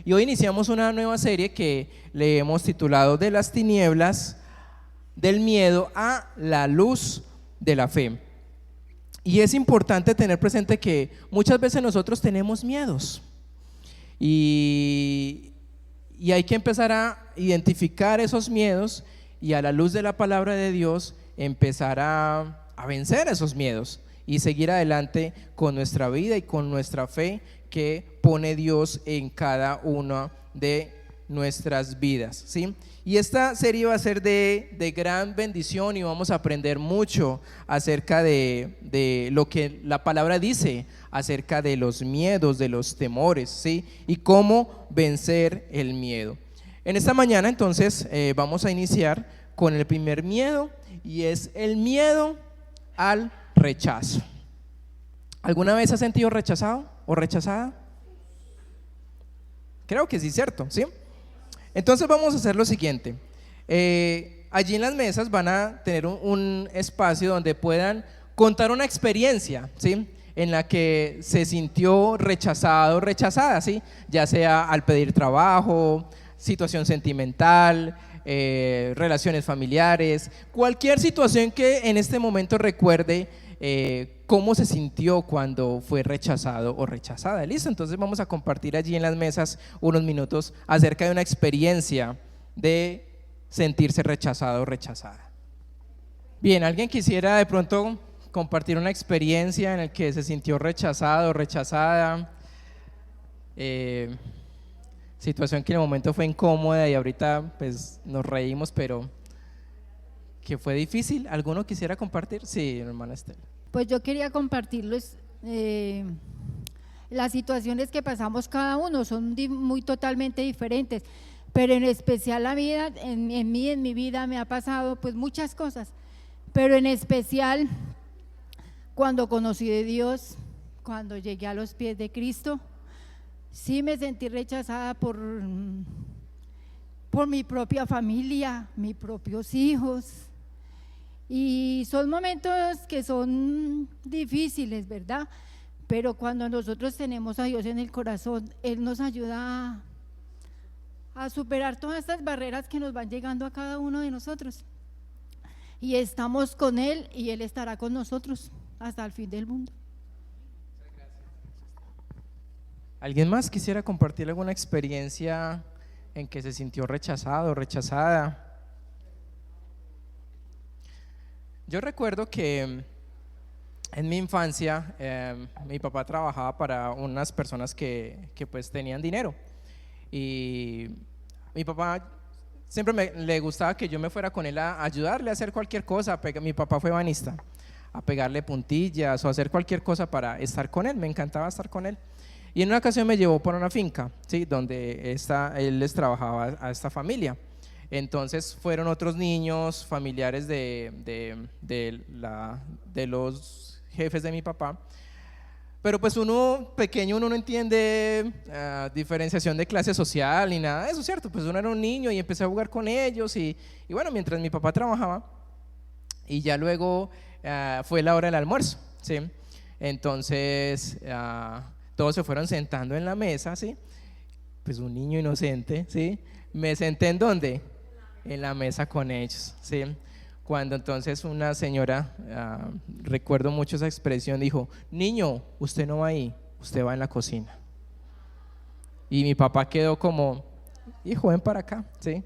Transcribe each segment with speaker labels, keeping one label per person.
Speaker 1: Y hoy iniciamos una nueva serie que le hemos titulado De las tinieblas del miedo a la luz de la fe. Y es importante tener presente que muchas veces nosotros tenemos miedos y hay que empezar a identificar esos miedos y a la luz de la palabra de Dios empezar a vencer esos miedos y seguir adelante con nuestra vida y con nuestra fe que pone Dios en cada una de nuestras vidas, ¿sí? Y esta serie va a ser de gran bendición y vamos a aprender mucho acerca de lo que la palabra dice acerca de los miedos, de los temores, ¿sí? Y cómo vencer el miedo. En esta mañana entonces vamos a iniciar con el primer miedo y es el miedo al rechazo. ¿Alguna vez has sentido rechazado o rechazada? Creo que sí, ¿cierto? ¿Sí? Entonces vamos a hacer lo siguiente. Allí en las mesas van a tener un espacio donde puedan contar una experiencia, ¿sí? En la que se sintió rechazado o rechazada, ¿sí? Ya sea al pedir trabajo, situación sentimental, relaciones familiares, cualquier situación que en este momento recuerde cómo se sintió cuando fue rechazado o rechazada. ¿Listo? Entonces vamos a compartir allí en las mesas unos minutos acerca de una experiencia de sentirse rechazado o rechazada. Bien, ¿alguien quisiera de pronto compartir una experiencia en la que se sintió rechazado o rechazada? Situación que en el momento fue incómoda y ahorita pues nos reímos, pero que fue difícil. ¿Alguno quisiera compartir? Sí, hermana Estela.
Speaker 2: Pues yo quería compartirles las situaciones que pasamos cada uno, son muy totalmente diferentes, pero en especial la vida, en mi vida me ha pasado pues muchas cosas, pero en especial cuando conocí de Dios, cuando llegué a los pies de Cristo, sí me sentí rechazada por mi propia familia, mis propios hijos. Y son momentos que son difíciles, ¿verdad? Pero cuando nosotros tenemos a Dios en el corazón, Él nos ayuda a superar todas estas barreras que nos van llegando a cada uno de nosotros. Y estamos con Él y Él estará con nosotros hasta el fin del mundo.
Speaker 1: ¿Alguien más quisiera compartir alguna experiencia en que se sintió rechazado o rechazada? Yo recuerdo que en mi infancia mi papá trabajaba para unas personas que pues tenían dinero y mi papá siempre le gustaba que yo me fuera con él a ayudarle a hacer cualquier cosa. Mi papá fue ebanista, a pegarle puntillas o hacer cualquier cosa para estar con él, me encantaba estar con él. Y en una ocasión me llevó por una finca, ¿sí? Donde él les trabajaba a esta familia. Entonces fueron otros niños, familiares de los jefes de mi papá. Pero pues uno pequeño, uno no entiende diferenciación de clase social ni nada de eso, ¿cierto? Pues uno era un niño y empecé a jugar con ellos y bueno, mientras mi papá trabajaba y ya luego fue la hora del almuerzo, ¿sí? Entonces todos se fueron sentando en la mesa, ¿sí? Pues un niño inocente, ¿sí? Me senté ¿en dónde? En la mesa con ellos, ¿sí? Cuando entonces una señora, recuerdo mucho esa expresión, dijo: niño, usted no va ahí, usted va en la cocina. Y mi papá quedó como: hijo, ven para acá, ¿sí?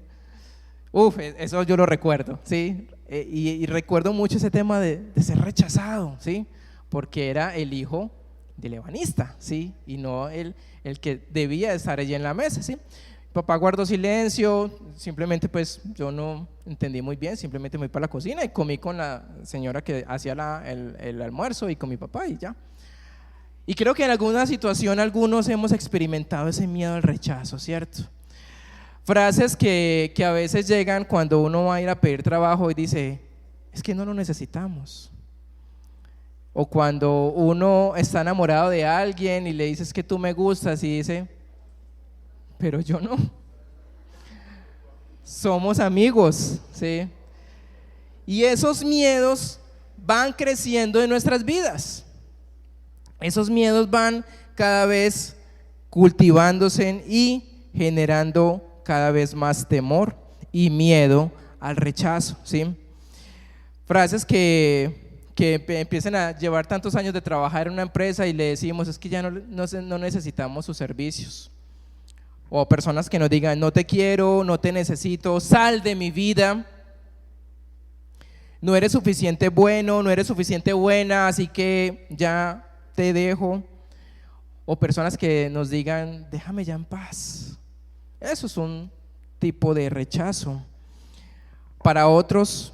Speaker 1: Eso yo lo recuerdo, ¿sí? Y recuerdo mucho ese tema de ser rechazado, ¿sí? Porque era el hijo del ebanista, ¿sí? Y no el que debía estar allí en la mesa, ¿sí? Papá guardó silencio, simplemente pues yo no entendí muy bien, simplemente me fui para la cocina y comí con la señora que hacía el almuerzo y con mi papá y ya. Y creo que en alguna situación algunos hemos experimentado ese miedo al rechazo, ¿cierto? Frases que a veces llegan cuando uno va a ir a pedir trabajo y dice: es que no lo necesitamos. O cuando uno está enamorado de alguien y le dices que tú me gustas y dice: pero yo no. Somos amigos, ¿sí? Y esos miedos van creciendo en nuestras vidas. Esos miedos van cada vez cultivándose y generando cada vez más temor y miedo al rechazo, ¿sí? Frases que empiezan a llevar tantos años de trabajar en una empresa y le decimos, es que ya no necesitamos sus servicios. O personas que nos digan, no te quiero, no te necesito, sal de mi vida. No eres suficiente bueno, no eres suficiente buena, así que ya te dejo. O personas que nos digan, déjame ya en paz. Eso es un tipo de rechazo. Para otros,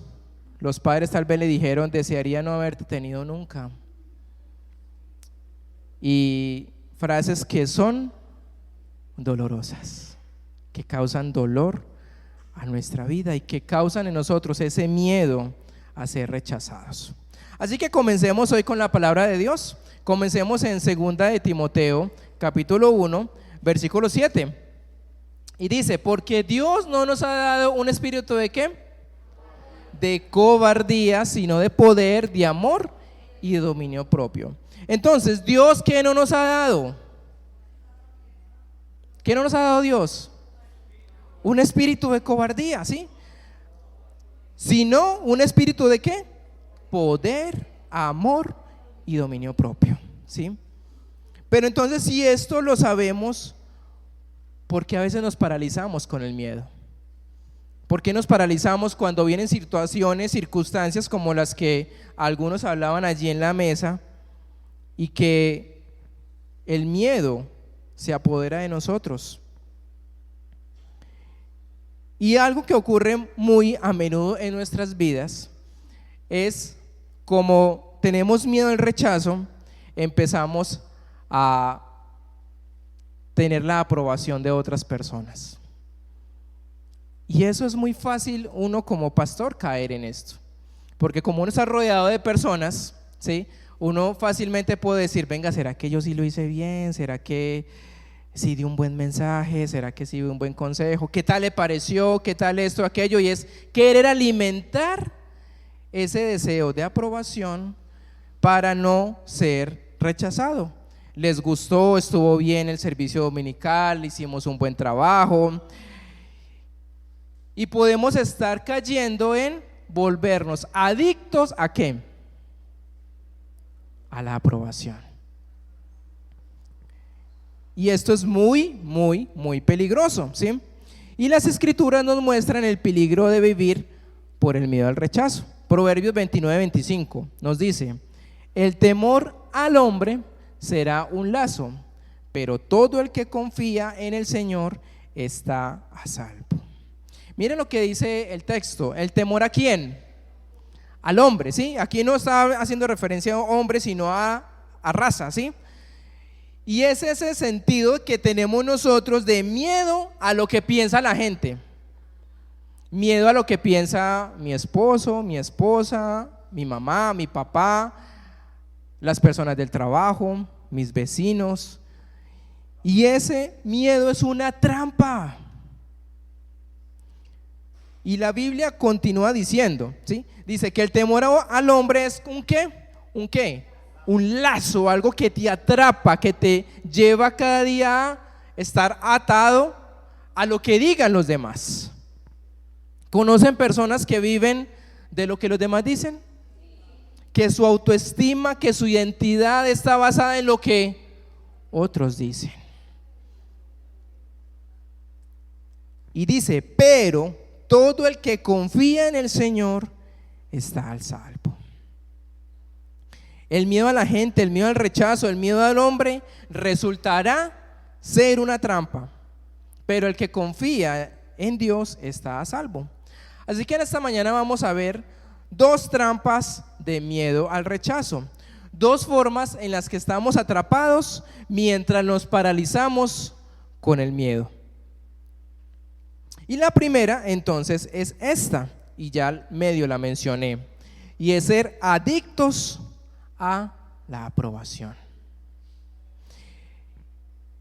Speaker 1: los padres tal vez le dijeron, desearía no haberte tenido nunca. Y frases que son dolorosas, que causan dolor a nuestra vida y que causan en nosotros ese miedo a ser rechazados. Así que comencemos hoy con la palabra de Dios. Comencemos en 2 de Timoteo, capítulo 1, versículo 7. Y dice, porque Dios no nos ha dado un espíritu ¿de qué? De cobardía, sino de poder, de amor y de dominio propio. Entonces, ¿Dios qué no nos ha dado? ¿Qué no nos ha dado Dios? Un espíritu de cobardía, ¿sí? Sino un espíritu ¿de qué? Poder, amor y dominio propio, ¿sí? Pero entonces, si esto lo sabemos, ¿por qué a veces nos paralizamos con el miedo? ¿Por qué nos paralizamos cuando vienen situaciones, circunstancias como las que algunos hablaban allí en la mesa y que el miedo se apodera de nosotros? Y algo que ocurre muy a menudo en nuestras vidas es como tenemos miedo al rechazo, empezamos a tener la aprobación de otras personas. Y eso es muy fácil uno como pastor caer en esto, porque como uno está rodeado de personas, ¿sí? Uno fácilmente puede decir, venga, ¿será que yo sí lo hice bien? ¿Será que sí di un buen mensaje? ¿Será que sí di un buen consejo? ¿Qué tal le pareció? ¿Qué tal esto, aquello? Y es querer alimentar ese deseo de aprobación para no ser rechazado. Les gustó, estuvo bien el servicio dominical, hicimos un buen trabajo. Y podemos estar cayendo en volvernos adictos ¿a qué? A la aprobación. Y esto es muy, muy, muy peligroso, ¿sí? Y las escrituras nos muestran el peligro de vivir por el miedo al rechazo. Proverbios 29-25 nos dice, el temor al hombre será un lazo, pero todo el que confía en el Señor está a salvo. Miren lo que dice el texto, ¿el temor a quién? Al hombre, ¿sí? Aquí no está haciendo referencia a hombre, sino a raza, ¿sí? Y es ese sentido que tenemos nosotros de miedo a lo que piensa la gente. Miedo a lo que piensa mi esposo, mi esposa, mi mamá, mi papá, las personas del trabajo, mis vecinos. Y ese miedo es una trampa. Y la Biblia continúa diciendo, ¿sí? Dice que el temor al hombre es ¿un qué? ¿Un qué? Un lazo, algo que te atrapa, que te lleva cada día a estar atado a lo que digan los demás. ¿Conocen personas que viven de lo que los demás dicen? Que su autoestima, que su identidad está basada en lo que otros dicen. Y dice, pero todo el que confía en el Señor está al salvo. El miedo a la gente, el miedo al rechazo, el miedo al hombre resultará ser una trampa, pero el que confía en Dios está a salvo. Así que en esta mañana vamos a ver dos trampas de miedo al rechazo, dos formas en las que estamos atrapados mientras nos paralizamos con el miedo. Y la primera entonces es esta, y ya medio la mencioné, y es ser adictos a la aprobación.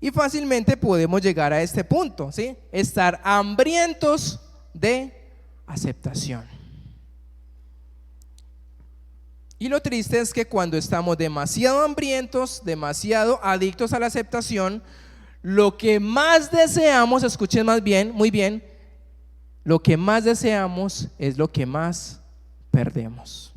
Speaker 1: Y fácilmente podemos llegar a este punto, ¿sí? Estar hambrientos de aceptación. Y lo triste es que cuando estamos demasiado hambrientos, demasiado adictos a la aceptación, lo que más deseamos, escuchen más bien, muy bien, lo que más deseamos es lo que más perdemos.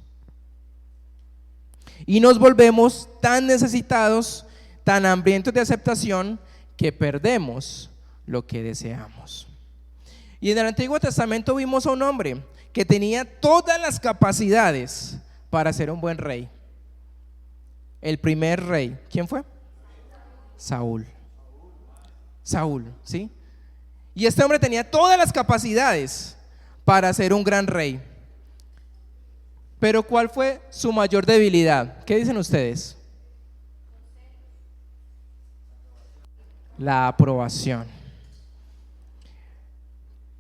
Speaker 1: Y nos volvemos tan necesitados, tan hambrientos de aceptación, que perdemos lo que deseamos. Y en el Antiguo Testamento vimos a un hombre que tenía todas las capacidades para ser un buen rey. El primer rey, ¿quién fue? Saúl, ¿sí? Y este hombre tenía todas las capacidades para ser un gran rey. Pero ¿cuál fue su mayor debilidad? ¿Qué dicen ustedes? La aprobación.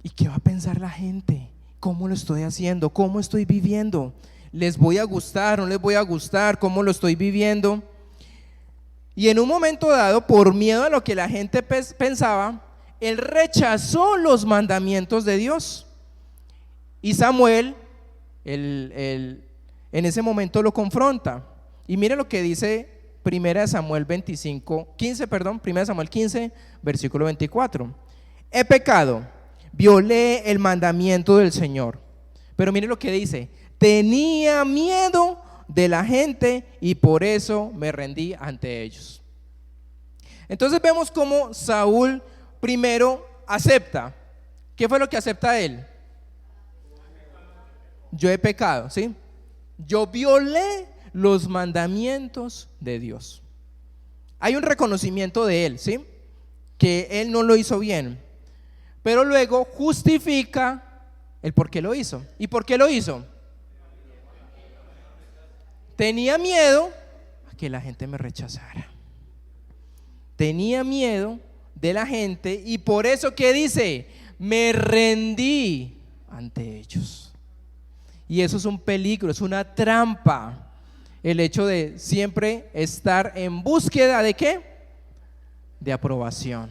Speaker 1: ¿Y qué va a pensar la gente? ¿Cómo lo estoy haciendo? ¿Cómo estoy viviendo? ¿Les voy a gustar? ¿No les voy a gustar? ¿Cómo lo estoy viviendo? Y en un momento dado, por miedo a lo que la gente pensaba, él rechazó los mandamientos de Dios. Y Samuel, en ese momento lo confronta. Y mire lo que dice 1 Samuel 15, versículo 24. He pecado, violé el mandamiento del Señor. Pero mire lo que dice: tenía miedo de la gente y por eso me rendí ante ellos. Entonces vemos cómo Saúl primero acepta. ¿Qué fue lo que acepta él? Yo he pecado, ¿sí? Yo violé los mandamientos de Dios. Hay un reconocimiento de él, ¿sí? Que él no lo hizo bien, pero luego justifica el por qué lo hizo. ¿Y por qué lo hizo? Tenía miedo a que la gente me rechazara. Tenía miedo de la gente y por eso, ¿qué dice? Me rendí ante ellos. Y eso es un peligro, es una trampa. El hecho de siempre estar en búsqueda ¿de qué? De aprobación.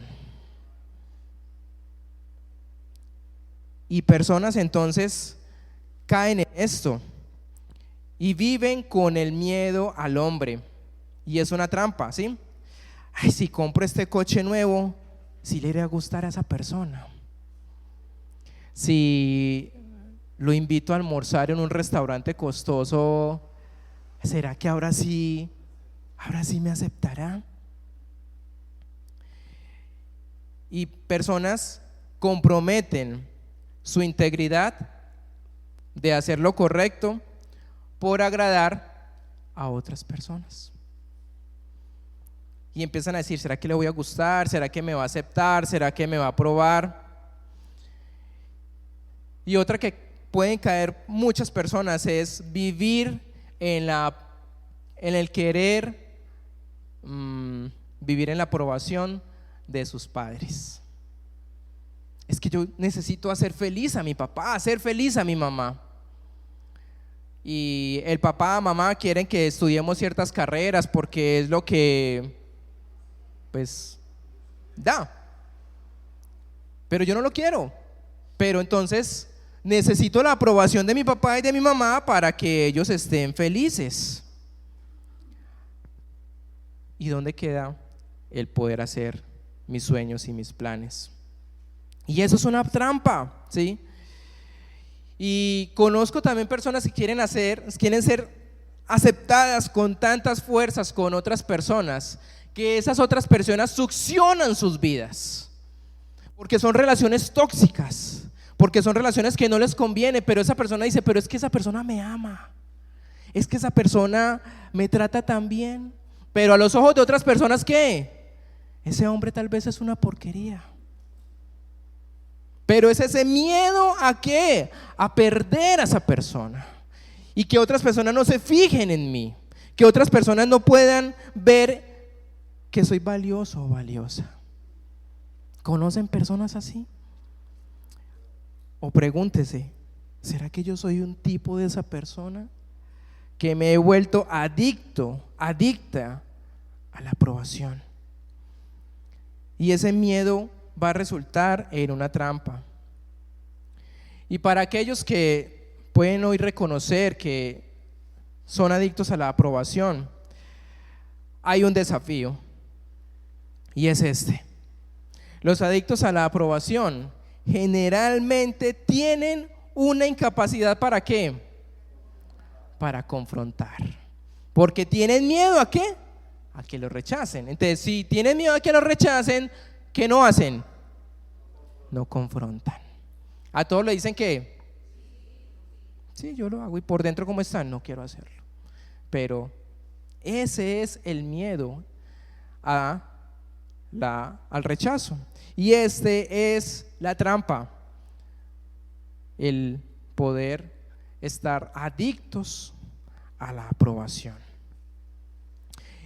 Speaker 1: Y personas entonces caen en esto y viven con el miedo al hombre. Y es una trampa, ¿sí? Ay, si compro este coche nuevo, si le iré a gustar a esa persona. Si lo invito a almorzar en un restaurante costoso, ¿será que ahora sí me aceptará? Y personas comprometen su integridad de hacer lo correcto por agradar a otras personas. Y empiezan a decir: ¿será que le voy a gustar? ¿Será que me va a aceptar? ¿Será que me va a aprobar? Y otra que pueden caer muchas personas es vivir en el querer vivir en la aprobación de sus padres. Es que yo necesito hacer feliz a mi papá, hacer feliz a mi mamá. Y el papá, mamá quieren que estudiemos ciertas carreras porque es lo que pues da. Pero yo no lo quiero. Pero entonces necesito la aprobación de mi papá y de mi mamá para que ellos estén felices. ¿Y dónde queda el poder hacer mis sueños y mis planes? Y eso es una trampa, ¿sí? Y conozco también personas que quieren ser aceptadas con tantas fuerzas con otras personas, que esas otras personas succionan sus vidas, porque son relaciones tóxicas, porque son relaciones que no les conviene. Pero esa persona dice: pero es que esa persona me ama, es que esa persona me trata tan bien. Pero a los ojos de otras personas, ¿qué? Ese hombre tal vez es una porquería. Pero es ese miedo ¿a qué? A perder a esa persona. Y que otras personas no se fijen en mí, que otras personas no puedan ver que soy valioso o valiosa. ¿Conocen personas así? O pregúntese: ¿será que yo soy un tipo de esa persona? Que me he vuelto adicta a la aprobación. Y ese miedo va a resultar en una trampa. Y para aquellos que pueden hoy reconocer que son adictos a la aprobación, hay un desafío, y es este: Los adictos a la aprobación generalmente tienen una incapacidad ¿para qué? Para confrontar. Porque tienen miedo ¿a qué? A que los rechacen. Entonces, si tienen miedo a que los rechacen, ¿qué no hacen? No confrontan. A todos le dicen que sí, yo lo hago, y por dentro ¿cómo están? No quiero hacerlo. Pero ese es el miedo al rechazo. Y este es la trampa, el poder estar adictos a la aprobación.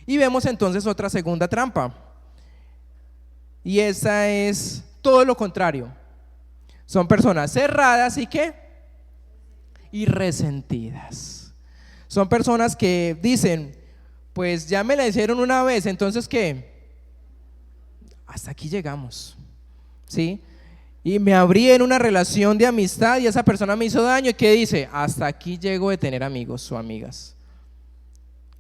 Speaker 1: Y vemos entonces otra segunda trampa, y esa es todo lo contrario. Son personas cerradas y ¿qué? Y resentidas. Son personas que dicen, pues ya me la hicieron una vez, entonces ¿qué? Hasta aquí llegamos, ¿sí? Y me abrí en una relación de amistad y esa persona me hizo daño, ¿y qué dice? Hasta aquí llego de tener amigos o amigas.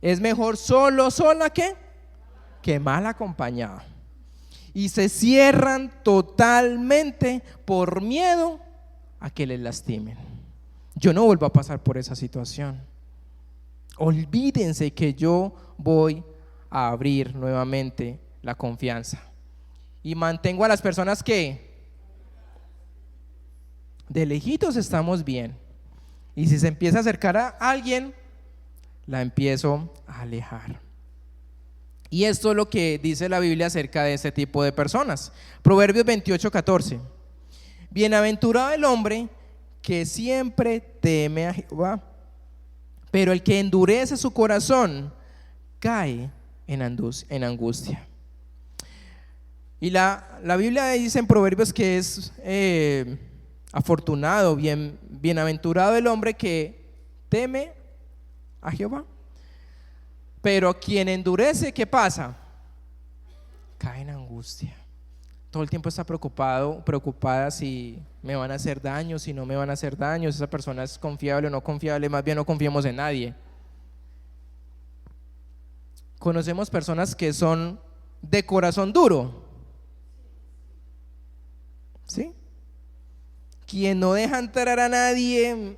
Speaker 1: Es mejor solo, sola que mal acompañado. Y se cierran totalmente por miedo a que les lastimen. Yo no vuelvo a pasar por esa situación. Olvídense que yo voy a abrir nuevamente la confianza. Y mantengo a las personas que de lejitos estamos bien. Y si se empieza a acercar a alguien, la empiezo a alejar. Y esto es lo que dice la Biblia acerca de este tipo de personas. Proverbios 28:14. Bienaventurado el hombre que siempre teme a Jehová, pero el que endurece su corazón cae en angustia. Y la Biblia dice en Proverbios que es afortunado, bienaventurado el hombre que teme a Jehová. Pero quien endurece, ¿qué pasa? Cae en angustia. Todo el tiempo está preocupada si me van a hacer daño, si no me van a hacer daño, si esa persona es confiable o no confiable. Más bien no confiemos en nadie. Conocemos personas que son de corazón duro, ¿sí? Quien no deja entrar a nadie.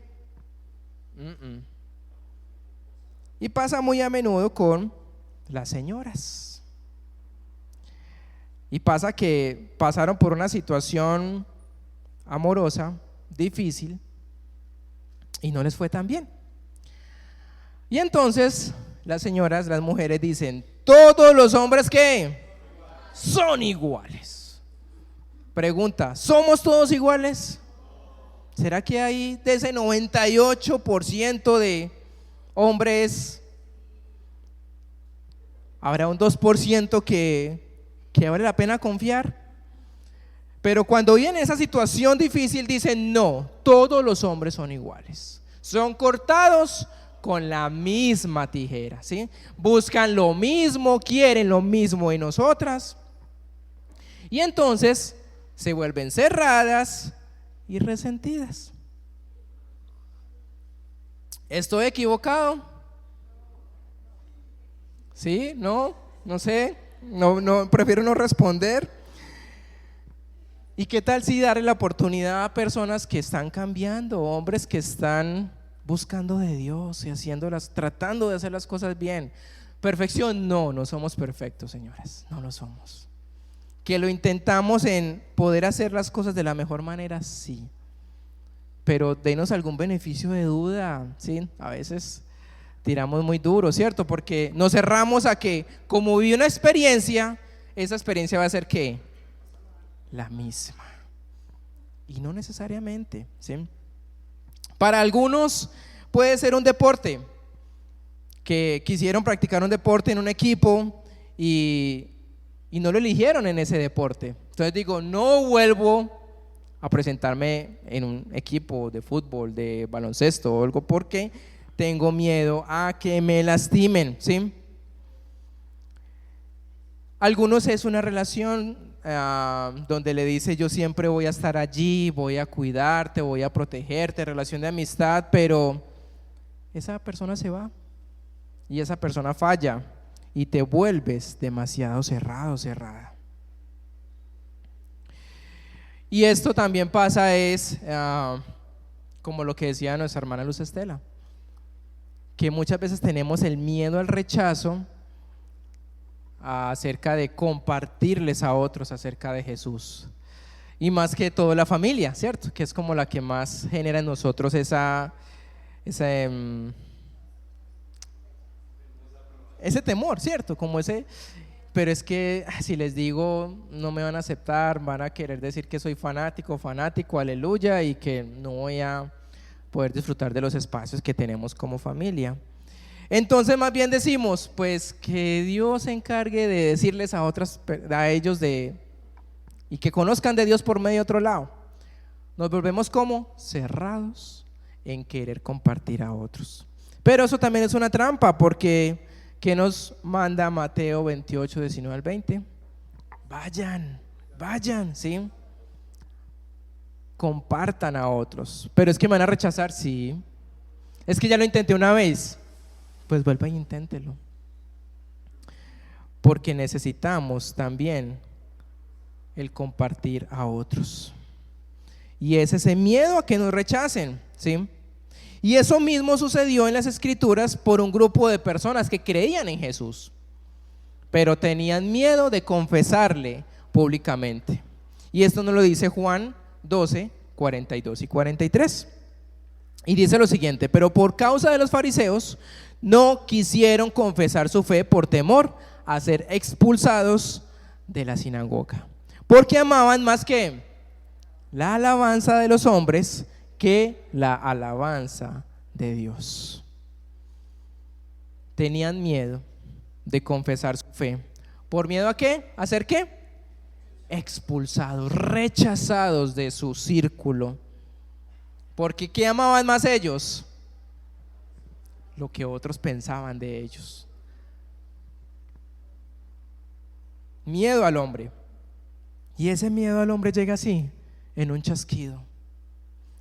Speaker 1: Y pasa muy a menudo con las señoras. Y pasa que pasaron por una situación amorosa, difícil, y no les fue tan bien. Y entonces las señoras, las mujeres dicen, todos los hombres ¿qué? Son iguales. Pregunta, ¿somos todos iguales? ¿Será que hay de ese 98% de hombres, habrá un 2% que vale la pena confiar? Pero cuando viene esa situación difícil dicen, no, todos los hombres son iguales, son cortados con la misma tijera, ¿sí? Buscan lo mismo, quieren lo mismo de nosotras, y entonces se vuelven cerradas y resentidas. ¿Estoy equivocado? ¿Sí? ¿No? No sé. No, prefiero no responder. ¿Y qué tal si darle la oportunidad a personas que están cambiando, hombres que están buscando de Dios y tratando de hacer las cosas bien? Perfección, no somos perfectos, señoras, no lo somos. Que lo intentamos en poder hacer las cosas de la mejor manera, sí. Pero denos algún beneficio de duda, ¿sí? A veces tiramos muy duro, ¿cierto? Porque nos cerramos a que, como viví una experiencia, esa experiencia va a ser ¿qué? La misma. Y no necesariamente, ¿sí? Para algunos puede ser un deporte, que quisieron practicar un deporte en un equipo y no lo eligieron en ese deporte. Entonces digo, no vuelvo a presentarme en un equipo de fútbol, de baloncesto o algo, porque tengo miedo a que me lastimen, ¿sí? Algunos es una relación donde le dice, yo siempre voy a estar allí, voy a cuidarte, voy a protegerte, relación de amistad, pero esa persona se va y esa persona falla y te vuelves demasiado cerrado, cerrada. Y esto también pasa como lo que decía nuestra hermana Luz Estela, que muchas veces tenemos el miedo al rechazo acerca de compartirles a otros acerca de Jesús. Y más que todo la familia, ¿cierto? Que es como la que más genera en nosotros ese temor, ¿cierto? Pero es que si les digo no me van a aceptar, van a querer decir que soy fanático, aleluya, y que no voy a poder disfrutar de los espacios que tenemos como familia. Entonces más bien decimos, pues que Dios se encargue de decirles a ellos y que conozcan de Dios por medio de otro lado. Nos volvemos como cerrados en querer compartir a otros. Pero eso también es una trampa, porque ¿qué nos manda Mateo 28, 19 al 20? Vayan, ¿sí? Compartan a otros. Pero es que me van a rechazar, sí. Es que ya lo intenté una vez. Pues vuelva y inténtelo. Porque necesitamos también el compartir a otros. Y es ese miedo a que nos rechacen, ¿sí? Y eso mismo sucedió en las Escrituras por un grupo de personas que creían en Jesús, pero tenían miedo de confesarle públicamente. Y esto nos lo dice Juan 12, 42 y 43. Y dice lo siguiente: pero por causa de los fariseos no quisieron confesar su fe por temor a ser expulsados de la sinagoga, porque amaban más que la alabanza de los hombres que la alabanza de Dios. Tenían miedo de confesar su fe. ¿Por miedo a qué? ¿A ser qué? Expulsados, rechazados de su círculo. Porque ¿qué amaban más ellos? Lo que otros pensaban de ellos. Miedo al hombre. Y ese miedo al hombre llega así, en un chasquido.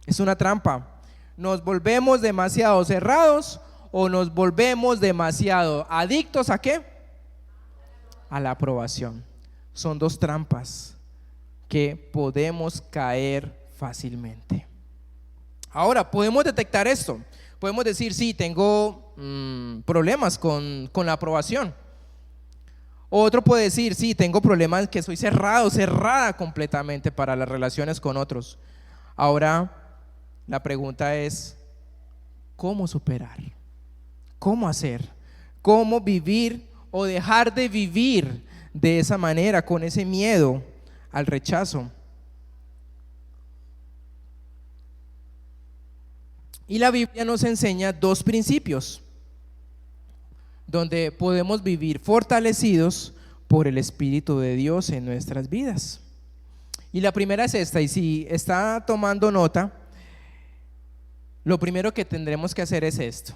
Speaker 1: Es una trampa. Nos volvemos demasiado cerrados o nos volvemos demasiado adictos ¿a qué? A la aprobación. Son dos trampas que podemos caer fácilmente. Ahora, podemos detectar esto. Podemos decir, sí, tengo problemas con la aprobación. Otro puede decir, sí, tengo problemas, que soy cerrada completamente para las relaciones con otros. Ahora, la pregunta es, ¿cómo superar? ¿Cómo hacer? ¿Cómo vivir o dejar de vivir de esa manera, con ese miedo al rechazo? Y la Biblia nos enseña dos principios donde podemos vivir fortalecidos por el Espíritu de Dios en nuestras vidas. Y la primera es esta, y si está tomando nota, lo primero que tendremos que hacer es esto,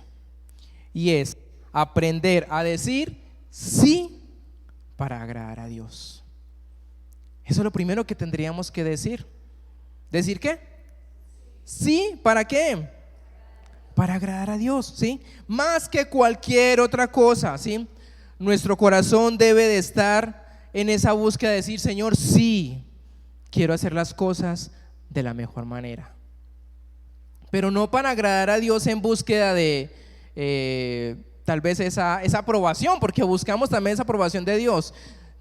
Speaker 1: y es aprender a decir sí para agradar a Dios. Eso es lo primero que tendríamos que decir. ¿Decir qué? Sí, ¿para qué? Para agradar a Dios, ¿sí? Más que cualquier otra cosa, ¿sí? Nuestro corazón debe de estar en esa búsqueda de decir, Señor, sí, quiero hacer las cosas de la mejor manera. Pero no para agradar a Dios en búsqueda de tal vez esa aprobación, porque buscamos también esa aprobación de Dios.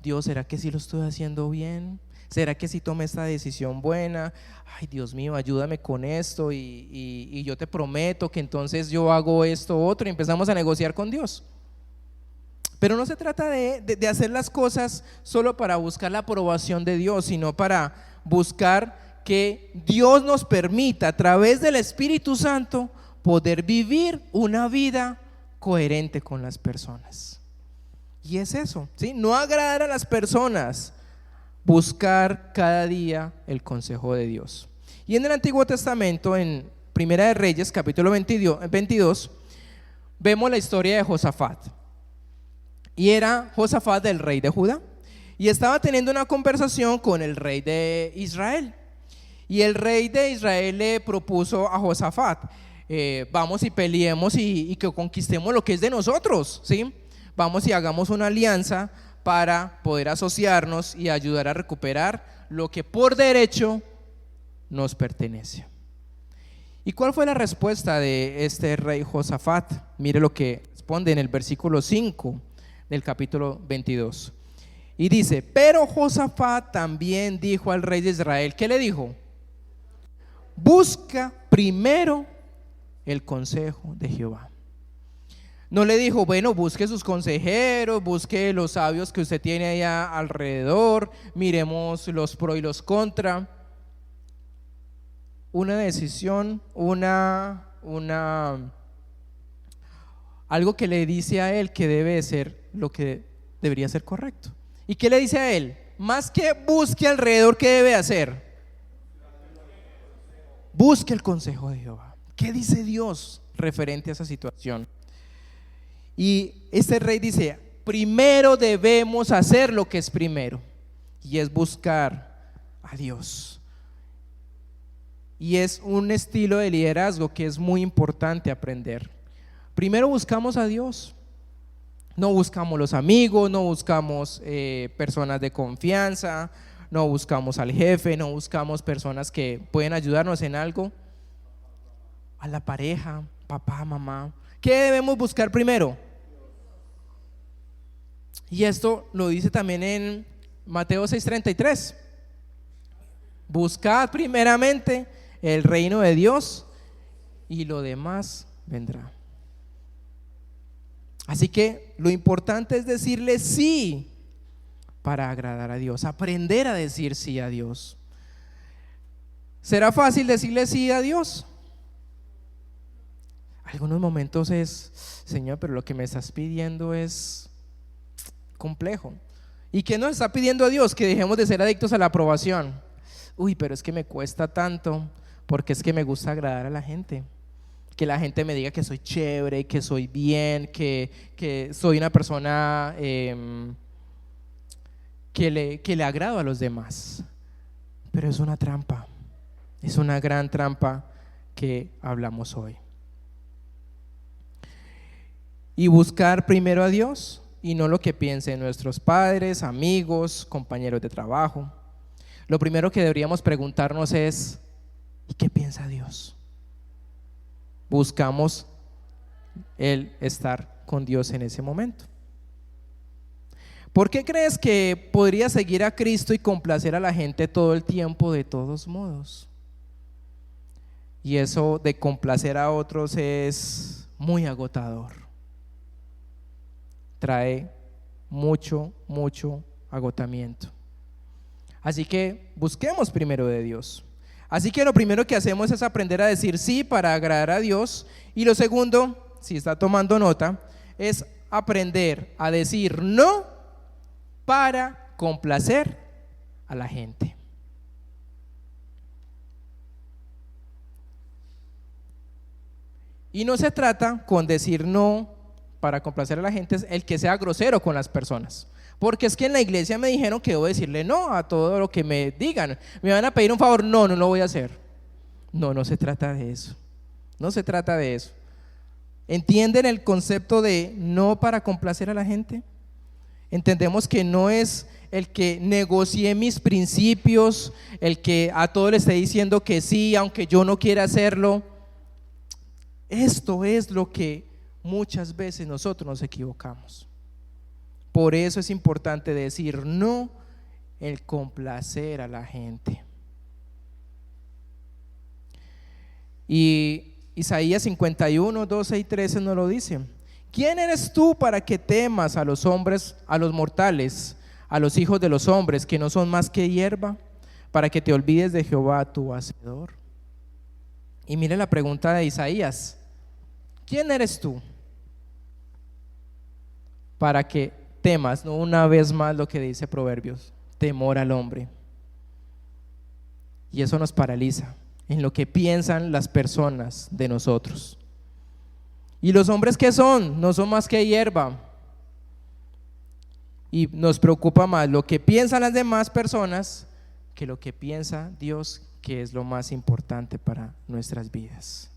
Speaker 1: Dios, ¿será que sí lo estoy haciendo bien? ¿Será que sí tomé esta decisión buena? Ay, Dios mío, ayúdame con esto y yo te prometo que entonces yo hago esto otro, y empezamos a negociar con Dios. Pero no se trata de hacer las cosas solo para buscar la aprobación de Dios, sino para buscar que Dios nos permita a través del Espíritu Santo poder vivir una vida coherente con las personas. Y es eso, ¿sí? No agradar a las personas, buscar cada día el consejo de Dios. Y en el Antiguo Testamento, en Primera de Reyes, capítulo 22, vemos la historia de Josafat. Y era Josafat el rey de Judá, y estaba teniendo una conversación con el rey de Israel. Y el rey de Israel le propuso a Josafat, vamos y peleemos y que conquistemos lo que es de nosotros, ¿sí? Vamos y hagamos una alianza para poder asociarnos y ayudar a recuperar lo que por derecho nos pertenece. ¿Y cuál fue la respuesta de este rey Josafat? Mire lo que responde en el versículo 5 del capítulo 22. Y dice: pero Josafat también dijo al rey de Israel. ¿Qué le dijo? Busca primero el consejo de Jehová. No le dijo, bueno, busque sus consejeros, busque los sabios que usted tiene allá alrededor, miremos los pro y los contra. Una decisión, algo que le dice a él que debe ser lo que debería ser correcto. ¿Y qué le dice a él? Más que busque alrededor, ¿qué debe hacer? Busque el consejo de Jehová. ¿Qué dice Dios referente a esa situación? Y este rey dice, primero debemos hacer lo que es primero, y es buscar a Dios. Y es un estilo de liderazgo que es muy importante aprender. Primero buscamos a Dios. No buscamos los amigos, no buscamos personas de confianza, no buscamos al jefe, no buscamos personas que pueden ayudarnos en algo. A la pareja, papá, mamá. ¿Qué debemos buscar primero? Y esto lo dice también en Mateo 6:33. Buscad primeramente el reino de Dios y lo demás vendrá. Así que lo importante es decirle sí para agradar a Dios, aprender a decir sí a Dios. ¿Será fácil decirle sí a Dios? Algunos momentos es, Señor, pero lo que me estás pidiendo es complejo. ¿Y qué nos está pidiendo a Dios? Que dejemos de ser adictos a la aprobación. Uy, pero es que me cuesta tanto, porque es que me gusta agradar a la gente. Que la gente me diga que soy chévere, que soy bien, que soy una persona que le agrado a los demás. Pero es una trampa, es una gran trampa que hablamos hoy. Y buscar primero a Dios y no lo que piensen nuestros padres, amigos, compañeros de trabajo. Lo primero que deberíamos preguntarnos es, ¿y qué piensa Dios? Buscamos el estar con Dios en ese momento. ¿Por qué crees que podría seguir a Cristo y complacer a la gente todo el tiempo de todos modos? Y eso de complacer a otros es muy agotador. Trae mucho agotamiento. Así que busquemos primero de Dios. Así que lo primero que hacemos es aprender a decir sí para agradar a Dios. Y lo segundo, si está tomando nota, es aprender a decir no para complacer a la gente. Y no se trata con decir no para complacer a la gente, es el que sea grosero con las personas. Porque es que en la iglesia me dijeron que debo decirle no a todo lo que me digan. Me van a pedir un favor, no lo voy a hacer. No se trata de eso. No se trata de eso. ¿Entienden el concepto de no para complacer a la gente? Entendemos que no es el que negocie mis principios, el que a todo le esté diciendo que sí, aunque yo no quiera hacerlo. Esto es lo que muchas veces nosotros nos equivocamos. Por eso es importante decir no, el complacer a la gente. Y Isaías 51, 12 y 13 nos lo dice. ¿Quién eres tú para que temas a los hombres, a los mortales, a los hijos de los hombres que no son más que hierba, para que te olvides de Jehová tu hacedor? Y mire la pregunta de Isaías. ¿Quién eres tú para que temas? No, una vez más lo que dice Proverbios, temor al hombre. Y eso nos paraliza en lo que piensan las personas de nosotros. ¿Y los hombres qué son? No son más que hierba. Y nos preocupa más lo que piensan las demás personas que lo que piensa Dios, que es lo más importante para nuestras vidas.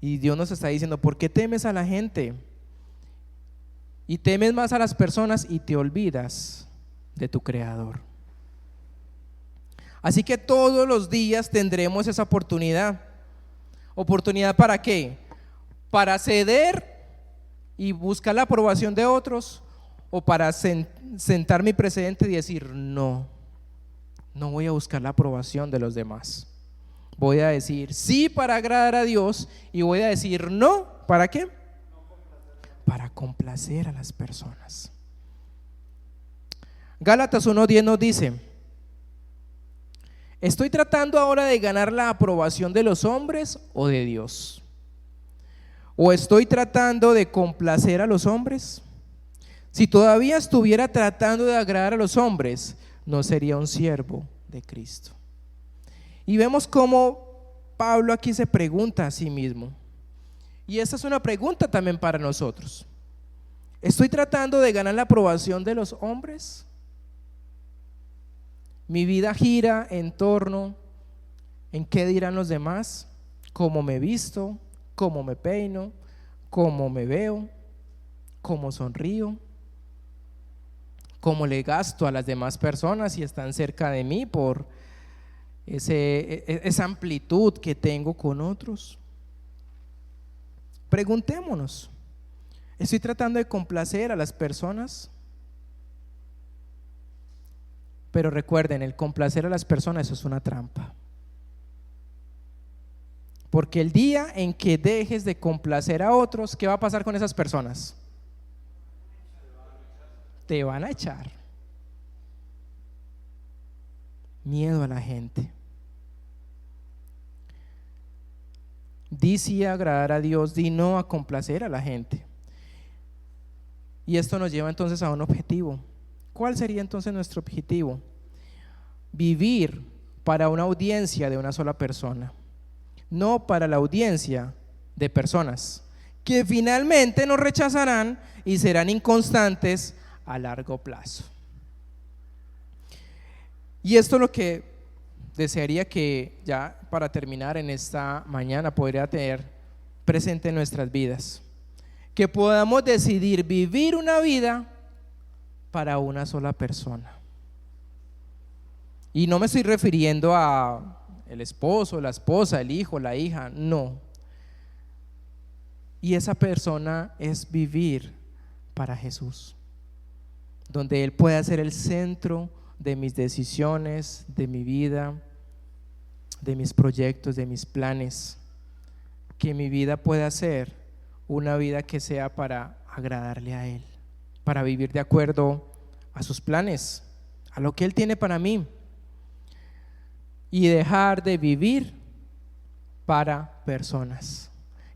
Speaker 1: Y Dios nos está diciendo, ¿por qué temes a la gente? Y temes más a las personas y te olvidas de tu Creador. Así que todos los días tendremos esa oportunidad. ¿Oportunidad para qué? Para ceder y buscar la aprobación de otros, o para sentar mi precedente y decir no voy a buscar la aprobación de los demás. Voy a decir sí para agradar a Dios, y voy a decir no, ¿para qué? Para complacer a las personas. Gálatas 1:10 nos dice: ¿estoy tratando ahora de ganar la aprobación de los hombres o de Dios? ¿O estoy tratando de complacer a los hombres? Si todavía estuviera tratando de agradar a los hombres, no sería un siervo de Cristo. Y vemos cómo Pablo aquí se pregunta a sí mismo. Y esta es una pregunta también para nosotros. ¿Estoy tratando de ganar la aprobación de los hombres? Mi vida gira en torno en qué dirán los demás, cómo me visto, cómo me peino, cómo me veo, cómo sonrío, cómo le gasto a las demás personas si están cerca de mí, por esa amplitud que tengo con otros. Preguntémonos: ¿estoy tratando de complacer a las personas? Pero recuerden, el complacer a las personas, eso es una trampa. Porque el día en que dejes de complacer a otros, ¿qué va a pasar con esas personas? Te van a echar. Miedo a la gente. Di sí a agradar a Dios, di no a complacer a la gente. Y esto nos lleva entonces a un objetivo. ¿Cuál sería entonces nuestro objetivo? Vivir para una audiencia de una sola persona, no para la audiencia de personas que finalmente nos rechazarán y serán inconstantes a largo plazo. Y esto es lo que desearía que, ya para terminar en esta mañana, podría tener presente en nuestras vidas, que podamos decidir vivir una vida para una sola persona. Y no me estoy refiriendo a el esposo, la esposa, el hijo, la hija, no. Y esa persona es vivir para Jesús, donde Él pueda ser el centro de mis decisiones, de mi vida, de mis proyectos, de mis planes. Que mi vida pueda ser una vida que sea para agradarle a Él, para vivir de acuerdo a sus planes, a lo que Él tiene para mí, y dejar de vivir para personas.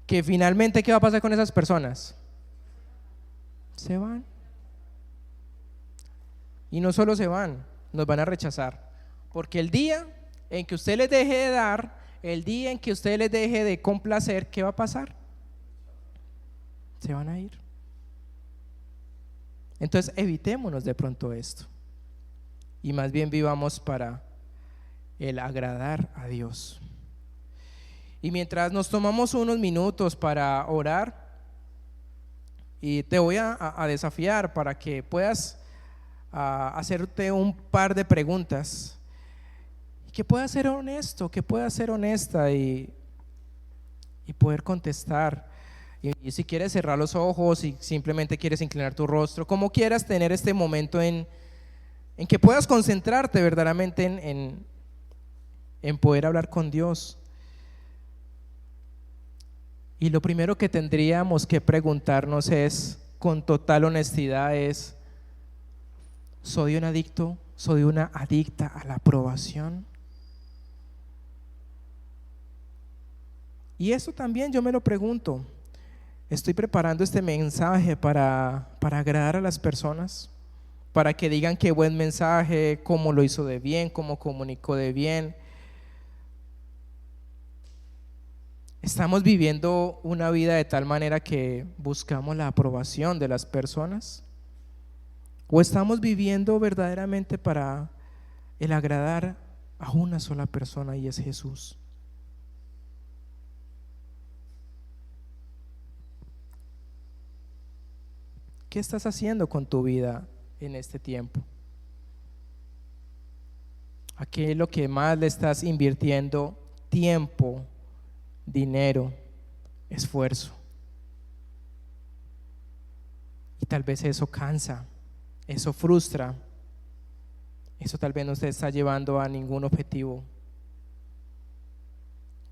Speaker 1: Que finalmente, ¿qué va a pasar con esas personas? Se van. Y no solo se van, nos van a rechazar. Porque el día en que usted les deje de dar, el día en que usted les deje de complacer, ¿qué va a pasar? Se van a ir. Entonces evitémonos de pronto esto, y más bien vivamos para el agradar a Dios. Y mientras nos tomamos unos minutos para orar, y te voy a desafiar para que puedas hacerte un par de preguntas, que puedas ser honesto, que puedas ser honesta y poder contestar. Y si quieres cerrar los ojos, y simplemente quieres inclinar tu rostro, como quieras, tener este momento en que puedas concentrarte verdaderamente en poder hablar con Dios. Y lo primero que tendríamos que preguntarnos es, con total honestidad, es: ¿soy un adicto? ¿Soy una adicta a la aprobación? Y eso también yo me lo pregunto. ¿Estoy preparando este mensaje para agradar a las personas? Para que digan qué buen mensaje, cómo lo hizo de bien, cómo comunicó de bien. ¿Estamos viviendo una vida de tal manera que buscamos la aprobación de las personas? ¿O estamos viviendo verdaderamente para el agradar a una sola persona, y es Jesús? ¿Qué estás haciendo con tu vida en este tiempo? ¿A qué es lo que más le estás invirtiendo tiempo, dinero, esfuerzo? Y tal vez eso cansa, eso frustra, eso tal vez no te está llevando a ningún objetivo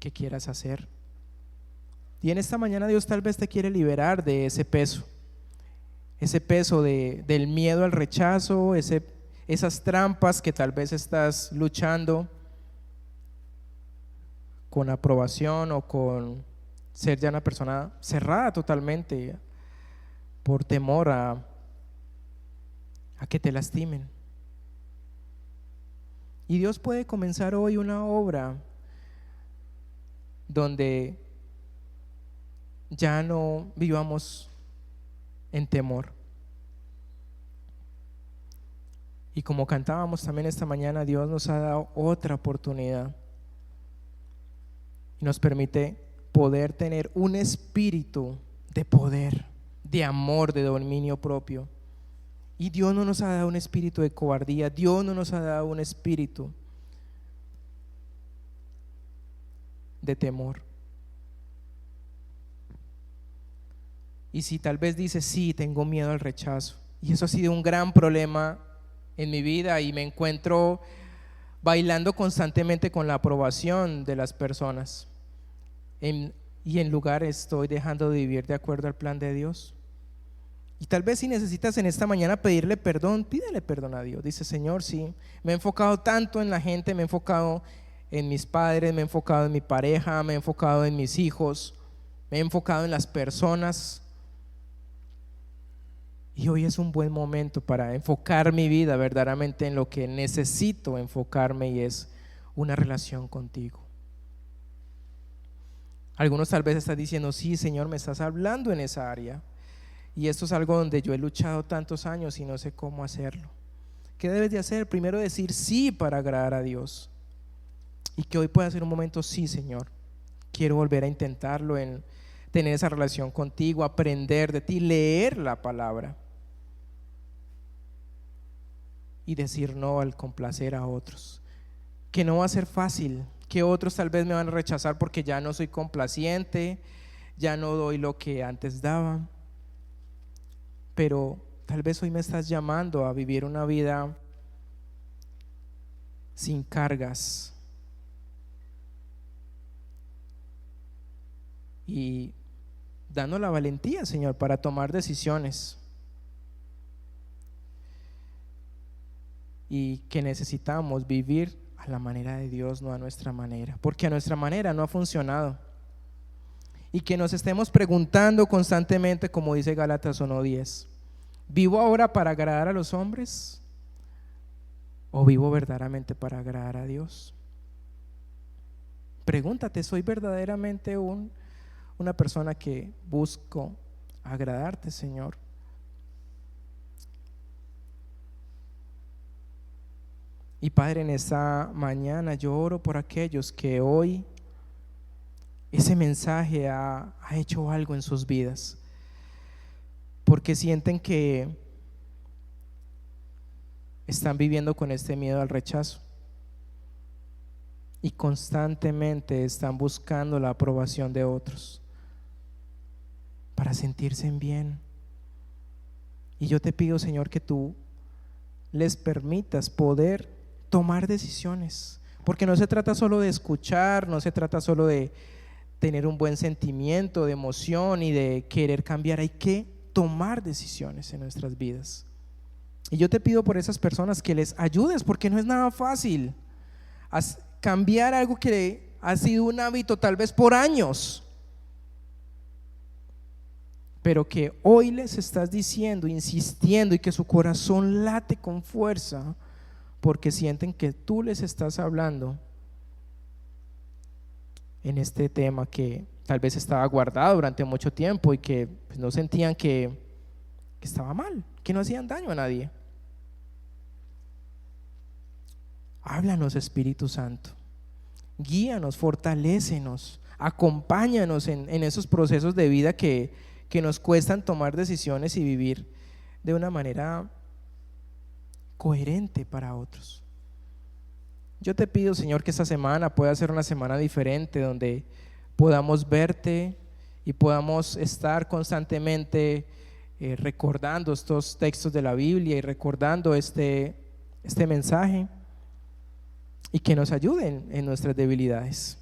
Speaker 1: que quieras hacer. Y en esta mañana Dios tal vez te quiere liberar de ese peso del miedo al rechazo, esas trampas que tal vez estás luchando con aprobación o con ser ya una persona cerrada totalmente por temor a que te lastimen. Y Dios puede comenzar hoy una obra donde ya no vivamos en temor. Y como cantábamos también esta mañana, Dios nos ha dado otra oportunidad y nos permite poder tener un espíritu de poder, de amor, de dominio propio. Y Dios no nos ha dado un espíritu de cobardía, Dios no nos ha dado un espíritu de temor. Y si tal vez dices, sí, tengo miedo al rechazo, y eso ha sido un gran problema en mi vida, y me encuentro bailando constantemente con la aprobación de las personas, y en lugar estoy dejando de vivir de acuerdo al plan de Dios. Y tal vez si necesitas en esta mañana pedirle perdón, pídele perdón a Dios. Dice, Señor, sí, me he enfocado tanto en la gente, me he enfocado en mis padres, me he enfocado en mi pareja, me he enfocado en mis hijos, me he enfocado en las personas. Y hoy es un buen momento para enfocar mi vida verdaderamente en lo que necesito enfocarme, y es una relación contigo. Algunos tal vez están diciendo, sí, Señor, me estás hablando en esa área, y esto es algo donde yo he luchado tantos años y no sé cómo hacerlo. ¿Qué debes de hacer? Primero decir sí para agradar a Dios, y que hoy pueda ser un momento, sí, Señor, quiero volver a intentarlo, en tener esa relación contigo, aprender de ti, leer la palabra y decir no al complacer a otros, que no va a ser fácil, que otros tal vez me van a rechazar porque ya no soy complaciente, ya no doy lo que antes daba, pero tal vez hoy me estás llamando a vivir una vida sin cargas y dando la valentía, Señor, para tomar decisiones, y que necesitamos vivir a la manera de Dios, no a nuestra manera, porque a nuestra manera no ha funcionado. Y que nos estemos preguntando constantemente, como dice Gálatas 1:10, ¿vivo ahora para agradar a los hombres o vivo verdaderamente para agradar a Dios? Pregúntate, ¿soy verdaderamente una persona que busco agradarte, Señor? Y Padre, en esta mañana yo oro por aquellos que hoy ese mensaje ha hecho algo en sus vidas, porque sienten que están viviendo con este miedo al rechazo y constantemente están buscando la aprobación de otros para sentirse bien. Y yo te pido, Señor, que tú les permitas poder tomar decisiones, porque no se trata solo de escuchar, no se trata solo de tener un buen sentimiento de emoción y de querer cambiar, hay que tomar decisiones en nuestras vidas. Y yo te pido por esas personas que les ayudes, porque no es nada fácil cambiar algo que ha sido un hábito tal vez por años, pero que hoy les estás diciendo, insistiendo, y que su corazón late con fuerza porque sienten que tú les estás hablando en este tema que tal vez estaba guardado durante mucho tiempo y que pues, no sentían que estaba mal, que no hacían daño a nadie. Háblanos, Espíritu Santo, guíanos, fortalécenos, acompáñanos en esos procesos de vida que nos cuestan tomar decisiones y vivir de una manera coherente para otros. Yo te pido, Señor, que esta semana pueda ser una semana diferente, donde podamos verte y podamos estar constantemente recordando estos textos de la Biblia y recordando este mensaje, y que nos ayuden en nuestras debilidades.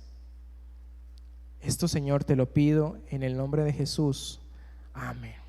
Speaker 1: Esto, Señor, te lo pido en el nombre de Jesús. Amén.